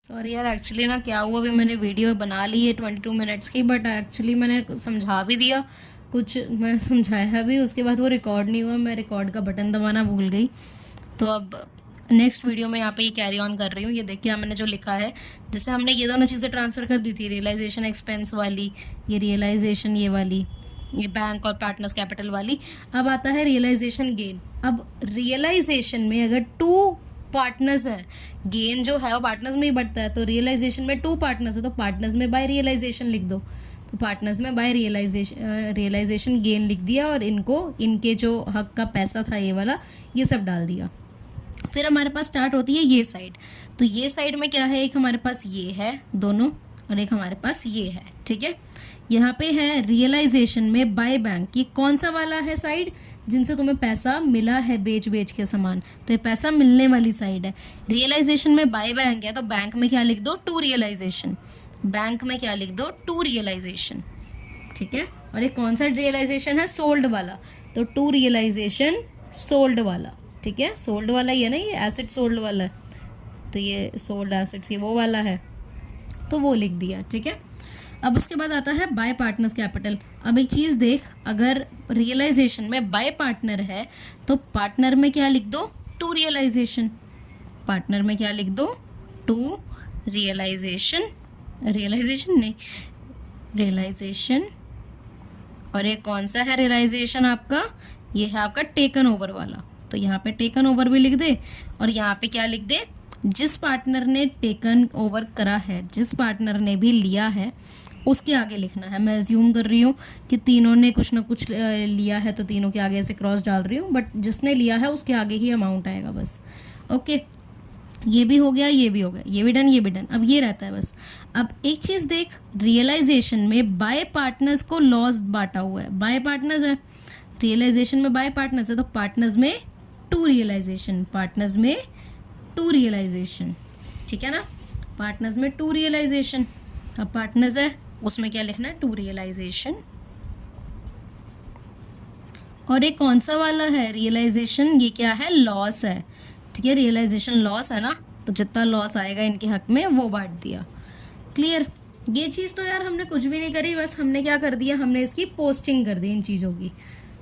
Sorry यार, actually ना क्या हुआ, अभी मैंने वीडियो बना ली है 22 मिनट्स की, बट एक्चुअली मैंने समझा भी दिया कुछ, मैं समझाया भी, उसके बाद वो रिकॉर्ड नहीं हुआ, मैं रिकॉर्ड का बटन दबाना भूल गई। तो अब नेक्स्ट वीडियो में यहाँ पे ये कैरी ऑन कर रही हूँ। ये देखिए मैंने जो लिखा है, जैसे हमने ये दोनों चीज़ें ट्रांसफ़र कर दी थी, रियलाइजेशन एक्सपेंस वाली, ये रियलाइजेशन ये वाली, ये बैंक और पार्टनर्स कैपिटल वाली। अब आता है रियलाइजेशन गेन। अब रियलाइजेशन में अगर टू पार्टनर्स हैं, गेन जो है वो पार्टनर्स में ही बढ़ता है, तो रियलाइजेशन में टू पार्टनर्स है तो पार्टनर्स में बाय रियलाइजेशन लिख दो। तो पार्टनर्स में बाय रियलाइजेशन गेन लिख दिया और इनको, इनके जो हक का पैसा था ये वाला, ये सब डाल दिया। फिर हमारे पास स्टार्ट होती है ये साइड। तो ये साइड में क्या है, एक हमारे पास ये है दोनों और एक हमारे पास ये है, ठीक है। यहाँ पे है रियलाइजेशन में बाय बैंक, ये कौन सा वाला है साइड, जिनसे तुम्हें पैसा मिला है बेच बेच के सामान, तो ये पैसा मिलने वाली साइड है। रियलाइजेशन में बाय बैंक है तो बैंक में क्या लिख दो, टू रियलाइजेशन। बैंक में क्या लिख दो, टू रियलाइजेशन, ठीक है। और ये कौन सा रियलाइजेशन है, सोल्ड वाला, तो टू रियलाइजेशन सोल्ड वाला, ठीक है। सोल्ड वाला ही है ना, ये एसेट सोल्ड वाला है, तो ये सोल्ड एसेट्स ये वो वाला है, तो वो लिख दिया, ठीक है। अब उसके बाद आता है बाय पार्टनर्स कैपिटल। अब एक चीज़ देख, अगर रियलाइजेशन में बाय पार्टनर है तो पार्टनर में क्या लिख दो, टू रियलाइजेशन। पार्टनर में क्या लिख दो, टू रियलाइजेशन, रियलाइजेशन नहीं, रियलाइजेशन। और ये कौन सा है रियलाइजेशन आपका, ये है आपका टेकन ओवर वाला, तो यहाँ पे टेकन ओवर भी लिख दे और यहाँ पे क्या लिख दे, जिस पार्टनर ने टेकन ओवर करा है, जिस पार्टनर ने भी लिया है उसके आगे लिखना है। मैं अज्यूम कर रही हूँ कि तीनों ने कुछ ना कुछ लिया है तो तीनों के आगे ऐसे क्रॉस डाल रही हूँ, बट जिसने लिया है उसके आगे ही अमाउंट आएगा बस। ओके, ये भी हो गया, ये भी हो गया, ये भी डन, ये भी डन। अब ये रहता है बस। अब एक चीज़ देख, रियलाइजेशन में बाय पार्टनर्स को लॉस बांटा हुआ है, बाय पार्टनर्स है, रियलाइजेशन में बाय पार्टनर्स है तो पार्टनर्स में टू रियलाइजेशन, पार्टनर्स में टू रियलाइजेशन, ठीक है ना। पार्टनर्स में टू रियलाइजेशन, अब पार्टनर्स है उसमें क्या लिखना है, टू रियलाइजेशन। और एक कौन सा वाला है रियलाइजेशन, ये क्या है, लॉस है, ठीक है। रियलाइजेशन लॉस है ना, तो जितना लॉस आएगा इनके हक में वो बांट दिया। क्लियर। ये चीज़ तो यार हमने कुछ भी नहीं करी, बस हमने क्या कर दिया, हमने इसकी पोस्टिंग कर दी इन चीज़ों की,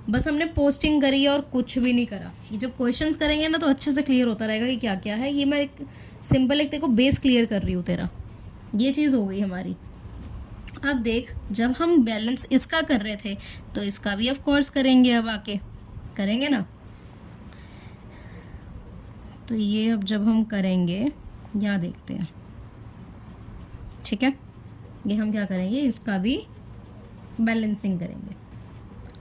बस हमने पोस्टिंग करी और कुछ भी नहीं करा। ये जब क्वेश्चंस करेंगे ना तो अच्छे से क्लियर होता रहेगा कि क्या क्या है। ये मैं एक सिंपल एक देखो बेस क्लियर कर रही हूँ तेरा, ये चीज़ हो गई हमारी। अब देख, जब हम बैलेंस इसका कर रहे थे तो इसका भी ऑफ कोर्स करेंगे, अब आके करेंगे ना। तो ये अब जब हम करेंगे, यहाँ देखते हैं, ठीक है। ये हम क्या करेंगे, इसका भी बैलेंसिंग करेंगे।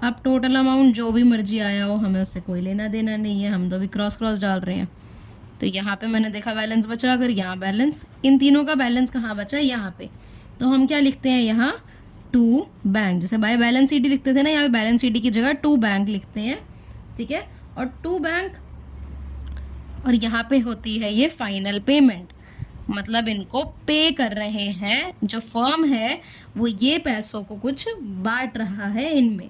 अब टोटल अमाउंट जो भी मर्जी आया हो, हमें उससे कोई लेना देना नहीं है, हम तो भी क्रॉस क्रॉस डाल रहे हैं। तो यहाँ पे मैंने देखा बैलेंस बचा, अगर यहाँ बैलेंस, इन तीनों का बैलेंस कहाँ बचा, यहाँ पे, तो हम क्या लिखते हैं यहाँ, टू बैंक। जैसे बाय बैलेंस शीट लिखते थे ना, यहाँ पे बैलेंस शीट की जगह टू बैंक लिखते हैं, ठीक है। और टू बैंक, और यहाँ पे होती है ये फाइनल पेमेंट, मतलब इनको पे कर रहे हैं, जो फर्म है वो ये पैसों को कुछ बांट रहा है इनमें,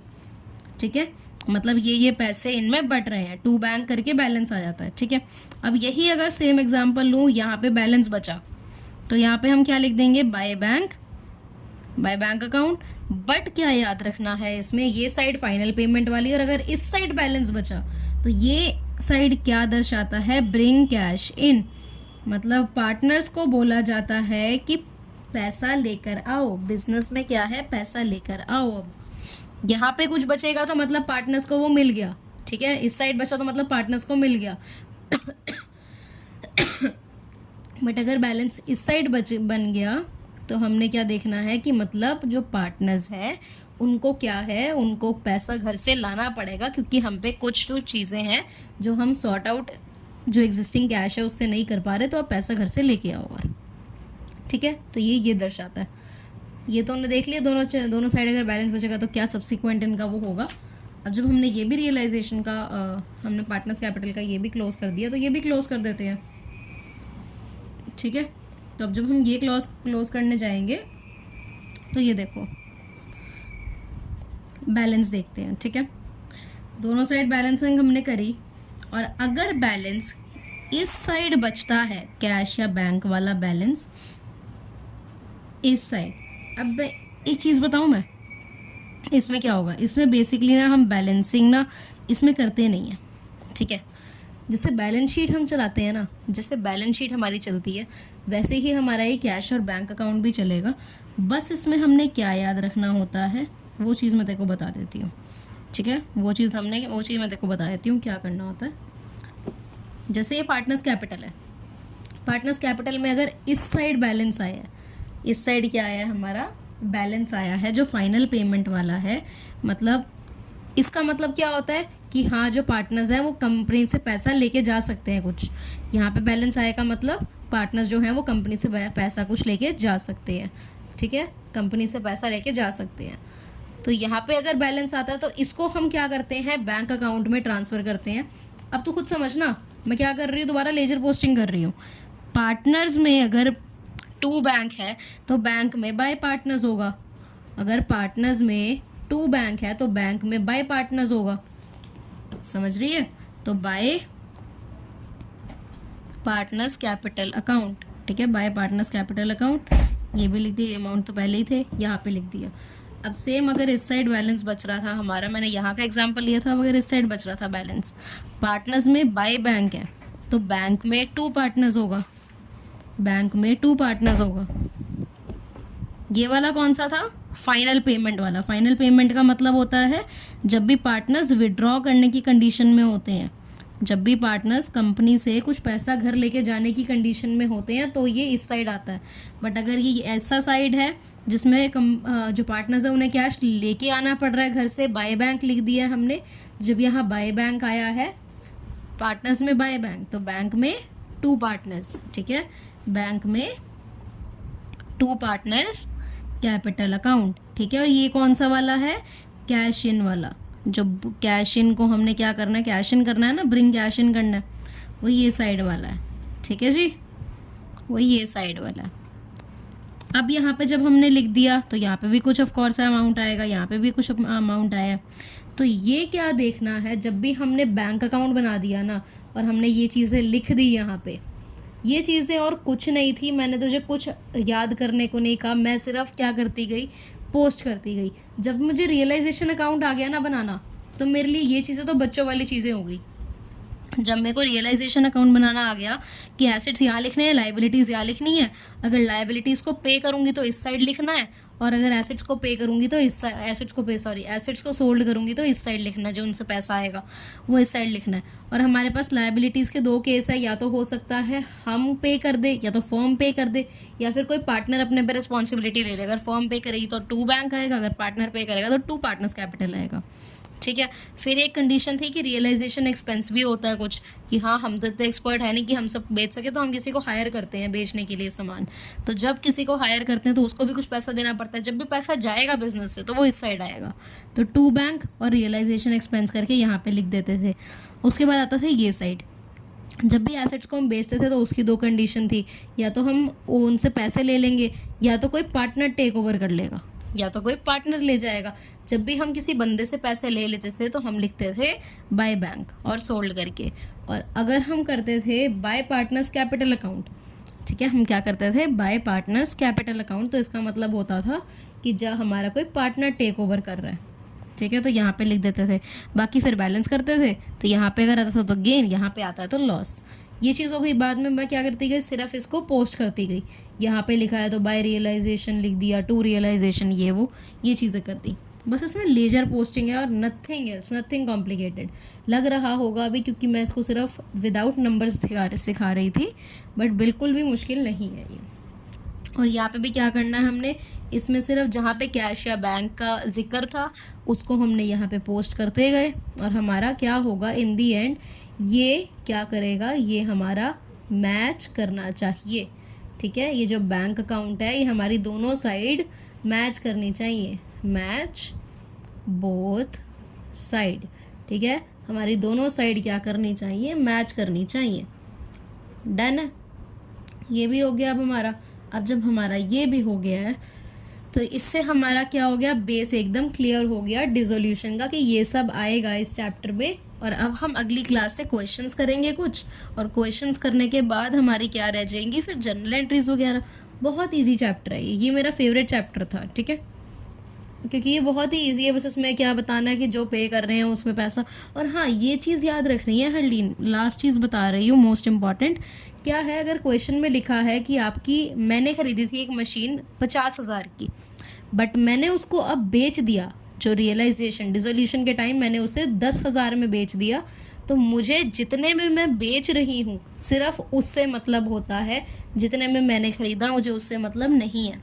ठीक है। मतलब ये पैसे इनमें बट रहे हैं, टू बैंक करके बैलेंस आ जाता है, ठीक है। अब यही अगर सेम एग्जांपल लूँ, यहाँ पे बैलेंस बचा तो यहाँ पे हम क्या लिख देंगे, by bank, by bank account. But क्या याद रखना है इसमें, ये साइड फाइनल पेमेंट वाली, और अगर इस साइड बैलेंस बचा तो ये साइड क्या दर्शाता है, ब्रिंग कैश इन, मतलब पार्टनर्स को बोला जाता है कि पैसा लेकर आओ, बिजनेस में क्या है, पैसा लेकर आओ। अब यहाँ पे कुछ बचेगा तो मतलब पार्टनर्स को वो मिल गया, ठीक है। इस साइड बचा तो मतलब पार्टनर्स को मिल गया। बट अगर बैलेंस इस साइड बन गया तो हमने क्या देखना है कि मतलब जो पार्टनर्स है उनको क्या है, उनको पैसा घर से लाना पड़ेगा, क्योंकि हम पे कुछ जो चीज़ें हैं जो हम सॉर्ट आउट, जो एग्जिस्टिंग कैश है उससे नहीं कर पा रहे, तो आप पैसा घर से लेके आओ, और ठीक है। तो ये दर्शाता है। ये तो हमने देख लिया, दोनों साइड अगर बैलेंस बचेगा तो क्या सब्सिक्वेंट इनका वो होगा। अब जब हमने ये भी रियलाइजेशन का हमने पार्टनर्स कैपिटल का ये भी क्लोज कर दिया, तो ये भी क्लोज कर देते हैं, ठीक है। तो अब जब हम ये क्लोज करने जाएंगे तो ये देखो बैलेंस देखते हैं, ठीक है। दोनों साइड बैलेंसिंग हमने करी, और अगर बैलेंस इस साइड बचता है कैश या बैंक वाला बैलेंस, इस साइड। अब एक चीज़ बताऊं मैं, इसमें क्या होगा, इसमें बेसिकली ना हम बैलेंसिंग ना इसमें करते नहीं है, ठीक है। जैसे बैलेंस शीट हम चलाते हैं ना, जैसे बैलेंस शीट हमारी चलती है वैसे ही हमारा ये कैश और बैंक अकाउंट भी चलेगा। बस इसमें हमने क्या याद रखना होता है वो चीज़ मैं तेरे को बता देती हूँ, ठीक है। वो चीज़ मैं तेरे को बता देती हूँ क्या करना होता है। जैसे ये पार्टनर्स कैपिटल है, पार्टनर्स कैपिटल में अगर इस साइड बैलेंस आया है, इस साइड क्या आया है, हमारा बैलेंस आया है जो फाइनल पेमेंट वाला है, मतलब इसका मतलब क्या होता है कि हाँ जो पार्टनर्स हैं वो कंपनी से पैसा लेके जा सकते हैं कुछ। यहाँ पे बैलेंस आएगा मतलब पार्टनर्स जो हैं वो कंपनी से पैसा कुछ लेके जा सकते हैं, ठीक है, कंपनी से पैसा लेके जा सकते हैं। तो यहाँ पे अगर बैलेंस आता है तो इसको हम क्या करते हैं, बैंक अकाउंट में ट्रांसफ़र करते हैं। अब तो खुद समझना मैं क्या कर रही हूँ, दोबारा लेजर पोस्टिंग कर रही हूँ। पार्टनर्स में अगर 2 बैंक है तो बैंक में बाय पार्टनर्स होगा, अगर पार्टनर्स में 2 बैंक है तो बैंक में बाय पार्टनर्स होगा, समझ रही है। तो बाय पार्टनर्स कैपिटल अकाउंट, ठीक है, बाय पार्टनर्स कैपिटल अकाउंट। ये भी लिख दिया, अमाउंट तो पहले ही थे, यहाँ पे लिख दिया। अब सेम अगर इस साइड बैलेंस बच रहा था हमारा, मैंने यहाँ का एग्जांपल लिया था, अगर इस साइड बच रहा था बैलेंस, पार्टनर्स में बाय बैंक है तो बैंक में 2 पार्टनर्स होगा, बैंक में 2 पार्टनर्स होगा। ये वाला कौन सा था, फाइनल पेमेंट वाला। फाइनल पेमेंट का मतलब होता है जब भी पार्टनर्स विड्रॉ करने की कंडीशन में होते हैं, जब भी पार्टनर्स कंपनी से कुछ पैसा घर लेके जाने की कंडीशन में होते हैं तो ये इस साइड आता है। बट अगर ये ऐसा साइड है जिसमें जो पार्टनर्स है उन्हें कैश लेके आना पड़ रहा है घर से, बाय बैंक लिख दिया हमने। जब यहाँ बाय बैंक आया है, पार्टनर्स में बाय बैंक, तो बैंक में 2 पार्टनर्स, ठीक है, बैंक में 2 पार्टनर कैपिटल अकाउंट, ठीक है। और ये कौन सा वाला है, कैश इन वाला। जो कैश इन को हमने क्या करना है, कैश इन करना है ना, ब्रिंग कैश इन करना है, वो ये साइड वाला है, ठीक है जी, वो ये साइड वाला है। अब यहाँ पे जब हमने लिख दिया तो यहाँ पे भी कुछ ऑफ कोर्स अमाउंट आएगा, यहाँ पे भी कुछ अमाउंट आया। तो ये क्या देखना है, जब भी हमने बैंक अकाउंट बना दिया ना और हमने ये चीज़ें लिख दी यहाँ पे, ये चीज़ें और कुछ नहीं थी, मैंने तुझे कुछ याद करने को नहीं कहा, मैं सिर्फ क्या करती गई, पोस्ट करती गई। जब मुझे रियलाइजेशन अकाउंट आ गया ना बनाना, तो मेरे लिए ये चीज़ें तो बच्चों वाली चीज़ें हो गई। जब मेरे को रियलाइजेशन अकाउंट बनाना आ गया कि एसेट्स यहाँ लिखने हैं, लाइबिलिटीज़ यहाँ लिखनी है, अगर लाइबिलिटीज़ को पे करूँगी तो इस साइड लिखना है, और अगर एसेट्स को पे करूँगी तो एसेट्स को सोल्ड करूँगी तो इस साइड लिखना है, जो उनसे पैसा आएगा वो इस साइड लिखना है। और हमारे पास लाइबिलिटीज़ के 2 केस है, या तो हो सकता है हम पे कर दे, या तो फर्म पे कर दे, या फिर कोई पार्टनर अपने पे रिस्पॉन्सिबिलिटी ले ले। अगर फर्म पे करेगी तो 2 बैंक आएगा, अगर पार्टनर पे करेगा तो 2 पार्टनर्स कैपिटल आएगा, ठीक है। फिर एक कंडीशन थी कि रियलाइजेशन एक्सपेंस भी होता है कुछ, कि हाँ हम तो इतने एक्सपर्ट है नहीं कि हम सब बेच सके, तो हम किसी को हायर करते हैं बेचने के लिए सामान। तो जब किसी को हायर करते हैं तो उसको भी कुछ पैसा देना पड़ता है, जब भी पैसा जाएगा बिजनेस से तो वो इस साइड आएगा। तो 2 बैंक और रियलाइजेशन एक्सपेंस करके यहाँ पे लिख देते थे। उसके बाद आता था ये साइड, जब भी एसेट्स को हम बेचते थे तो उसकी 2 कंडीशन थी, या तो हम उनसे पैसे ले लेंगे, या तो कोई पार्टनर टेक ओवर कर लेगा, या तो कोई पार्टनर ले जाएगा। जब भी हम किसी बंदे से पैसे ले लेते थे तो हम लिखते थे बाय बैंक और सोल्ड करके। और अगर हम करते थे बाय पार्टनर्स कैपिटल अकाउंट, ठीक है, हम क्या करते थे, बाय पार्टनर्स कैपिटल अकाउंट, तो इसका मतलब होता था कि जब हमारा कोई पार्टनर टेक ओवर कर रहा है, ठीक है, तो यहाँ पे लिख देते थे। बाकी फिर बैलेंस करते थे, तो यहाँ पे अगर आता था तो गेन, यहाँ पे आता है तो लॉस। ये चीज़ हो गई। बाद में मैं क्या करती गई, सिर्फ इसको पोस्ट करती गई। यहाँ पे लिखा है तो बाय रियलाइजेशन लिख दिया, 2 रियलाइजेशन, ये चीज़ें करती। बस इसमें लेजर पोस्टिंग है और नथिंग एल्स, नथिंग कॉम्प्लिकेटेड। लग रहा होगा अभी क्योंकि मैं इसको सिर्फ विदाउट नंबर्स सिखा रही थी, बट बिल्कुल भी मुश्किल नहीं है ये। और यहाँ पे भी क्या करना है हमने, इसमें सिर्फ जहाँ पे कैश या बैंक का जिक्र था उसको हमने यहाँ पे पोस्ट करते गए, और हमारा क्या होगा इन दी एंड, ये क्या करेगा, ये हमारा मैच करना चाहिए, ठीक है। ये जो बैंक अकाउंट है ये हमारी दोनों साइड मैच करनी चाहिए, मैच बोथ साइड, ठीक है, हमारी दोनों साइड क्या करनी चाहिए, मैच करनी चाहिए। डन है, ये भी हो गया अब हमारा। अब जब हमारा ये भी हो गया है तो इससे हमारा क्या हो गया, बेस एकदम क्लियर हो गया डिसोल्यूशन का कि ये सब आएगा इस चैप्टर में। और अब हम अगली क्लास से क्वेश्चंस करेंगे कुछ, और क्वेश्चंस करने के बाद हमारी क्या रह जाएंगी फिर जनरल एंट्रीज वगैरह। बहुत इजी चैप्टर है ये मेरा फेवरेट चैप्टर था, ठीक है, क्योंकि ये बहुत ही ईजी है। बस इसमें क्या बताना है कि जो पे कर रहे हैं उसमें पैसा। और हाँ, ये चीज़ याद रखनी है हरलीन, लास्ट चीज़ बता रही हूँ, मोस्ट इम्पॉर्टेंट क्या है, अगर क्वेश्चन में लिखा है कि आपकी, मैंने खरीदी थी एक मशीन 50,000 की, बट मैंने उसको अब बेच दिया, जो रियलाइजेशन डिसोल्यूशन के टाइम मैंने उसे 10,000 में बेच दिया, तो मुझे जितने में मैं बेच रही हूँ सिर्फ उससे मतलब होता है, जितने में मैंने खरीदा मुझे उससे मतलब नहीं है,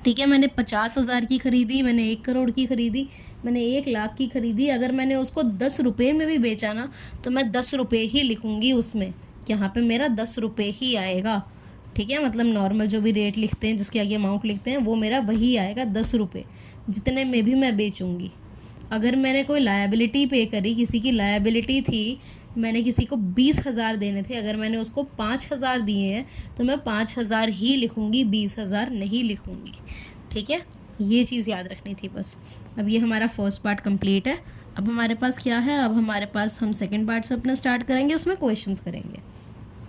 ठीक है। मैंने 50,000 की खरीदी, मैंने 1 करोड़ की खरीदी, मैंने 1 लाख की खरीदी, अगर मैंने उसको 10 रुपये में भी बेचा ना तो मैं 10 रुपये ही लिखूंगी उसमें, यहाँ पे मेरा 10 रुपये ही आएगा, ठीक है। मतलब नॉर्मल जो भी रेट लिखते हैं, जिसके आगे अमाउंट लिखते हैं, वो मेरा वही आएगा 10 रुपये, जितने में भी मैं बेचूंगी। अगर मैंने कोई लायबिलिटी पे करी, किसी की लायबिलिटी थी, मैंने किसी को 20,000 देने थे, अगर मैंने उसको 5,000 दिए हैं तो मैं 5,000 ही लिखूंगी, 20,000 नहीं लिखूंगी, ठीक है। ये चीज़ याद रखनी थी बस। अब ये हमारा फर्स्ट पार्ट कंप्लीट है। अब हमारे पास क्या है, अब हमारे पास हम सेकंड पार्ट से अपना स्टार्ट करेंगे, उसमें क्वेश्चंस करेंगे।